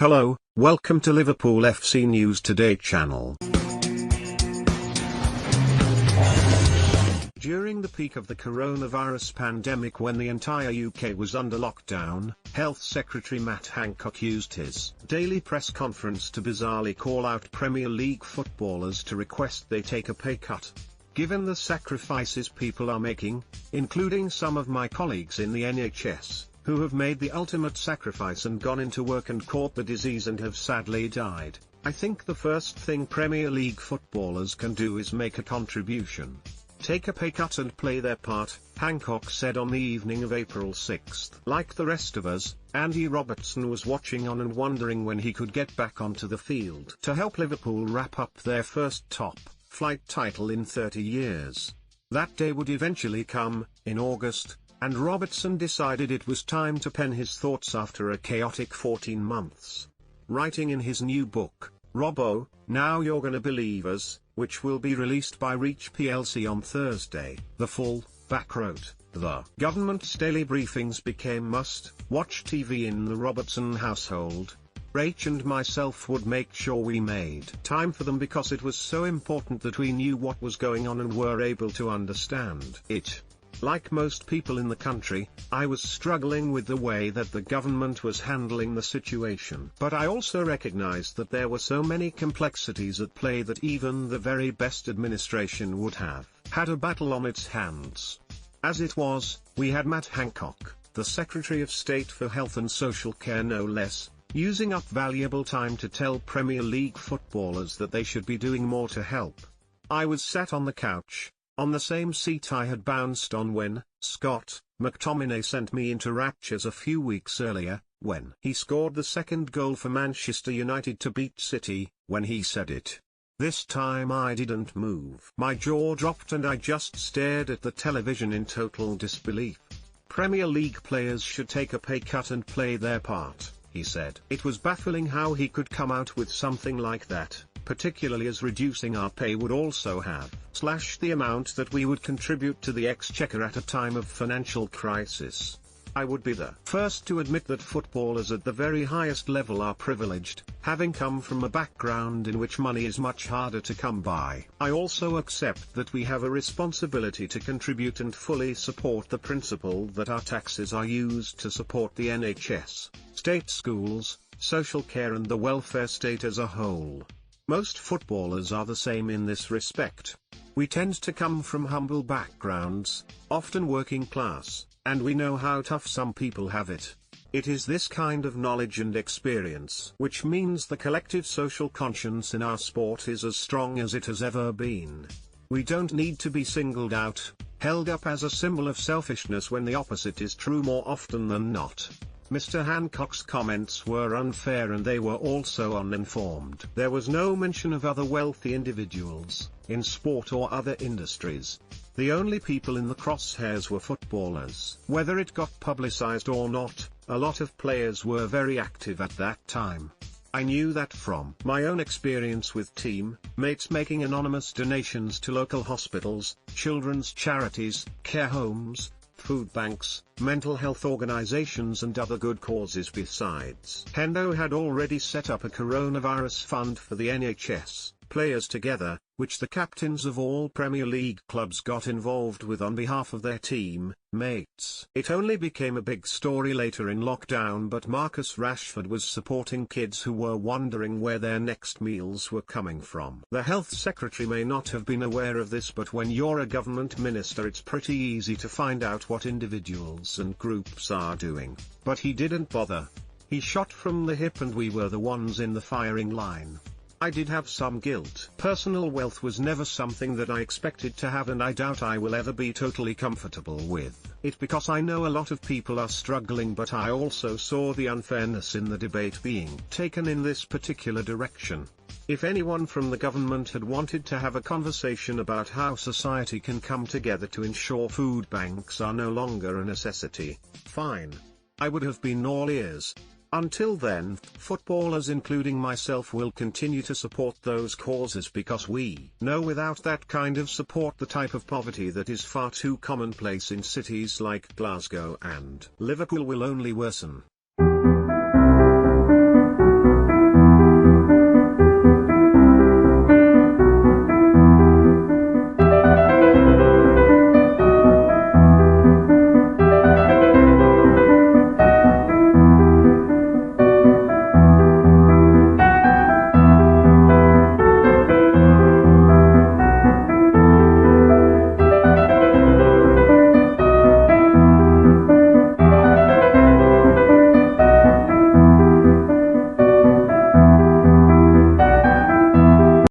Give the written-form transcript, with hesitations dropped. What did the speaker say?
Hello, welcome to Liverpool FC News Today channel. During the peak of the coronavirus pandemic, when the entire UK was under lockdown, Health Secretary Matt Hancock used his daily press conference to bizarrely call out Premier League footballers to request they take a pay cut. Given the sacrifices people are making, including some of my colleagues in the NHS, who have made the ultimate sacrifice and gone into work and caught the disease and have sadly died, I think the first thing Premier League footballers can do is make a contribution. Take a pay cut and play their part, Hancock said on the evening of April 6. Like the rest of us, Andy Robertson was watching on and wondering when he could get back onto the field to help Liverpool wrap up their first top-flight title in 30 years. That day would eventually come, in August, and Robertson decided it was time to pen his thoughts after a chaotic 14 months. Writing in his new book, Robbo, Now You're Gonna Believe Us, which will be released by Reach plc on Thursday, the full back wrote, the government's daily briefings became must-watch TV in the Robertson household. Rach and myself would make sure we made time for them because it was so important that we knew what was going on and were able to understand it. Like most people in the country, I was struggling with the way that the government was handling the situation. But I also recognized that there were so many complexities at play that even the very best administration would have had a battle on its hands. As it was, we had Matt Hancock, the Secretary of State for Health and Social Care no less, using up valuable time to tell Premier League footballers that they should be doing more to help. I was sat on the couch, on the same seat I had bounced on when Scott McTominay sent me into raptures a few weeks earlier, when he scored the second goal for Manchester United to beat City, when he said it. This time I didn't move. My jaw dropped and I just stared at the television in total disbelief. Premier League players should take a pay cut and play their part, he said. It was baffling how he could come out with something like that, particularly as reducing our pay would also have slashed the amount that we would contribute to the exchequer at a time of financial crisis. I would be the first to admit that footballers at the very highest level are privileged, having come from a background in which money is much harder to come by. I also accept that we have a responsibility to contribute and fully support the principle that our taxes are used to support the NHS, state schools, social care and the welfare state as a whole. Most footballers are the same in this respect. We tend to come from humble backgrounds, often working class, and we know how tough some people have it. It is this kind of knowledge and experience which means the collective social conscience in our sport is as strong as it has ever been. We don't need to be singled out, held up as a symbol of selfishness when the opposite is true more often than not. Mr. Hancock's comments were unfair and they were also uninformed. There was no mention of other wealthy individuals, in sport or other industries. The only people in the crosshairs were footballers. Whether it got publicized or not, a lot of players were very active at that time. I knew that from my own experience with team mates making anonymous donations to local hospitals, children's charities, care homes, food banks, mental health organizations and other good causes besides. Hendo had already set up a coronavirus fund for the NHS, Players Together, which the captains of all Premier League clubs got involved with on behalf of their team mates. It only became a big story later in lockdown, but Marcus Rashford was supporting kids who were wondering where their next meals were coming from. The health secretary may not have been aware of this, but when you're a government minister it's pretty easy to find out what individuals and groups are doing. But he didn't bother. He shot from the hip and we were the ones in the firing line. I did have some guilt. Personal wealth was never something that I expected to have, and I doubt I will ever be totally comfortable with it because I know a lot of people are struggling, but I also saw the unfairness in the debate being taken in this particular direction. If anyone from the government had wanted to have a conversation about how society can come together to ensure food banks are no longer a necessity, fine. I would have been all ears. Until then, footballers including myself will continue to support those causes because we know without that kind of support the type of poverty that is far too commonplace in cities like Glasgow and Liverpool will only worsen.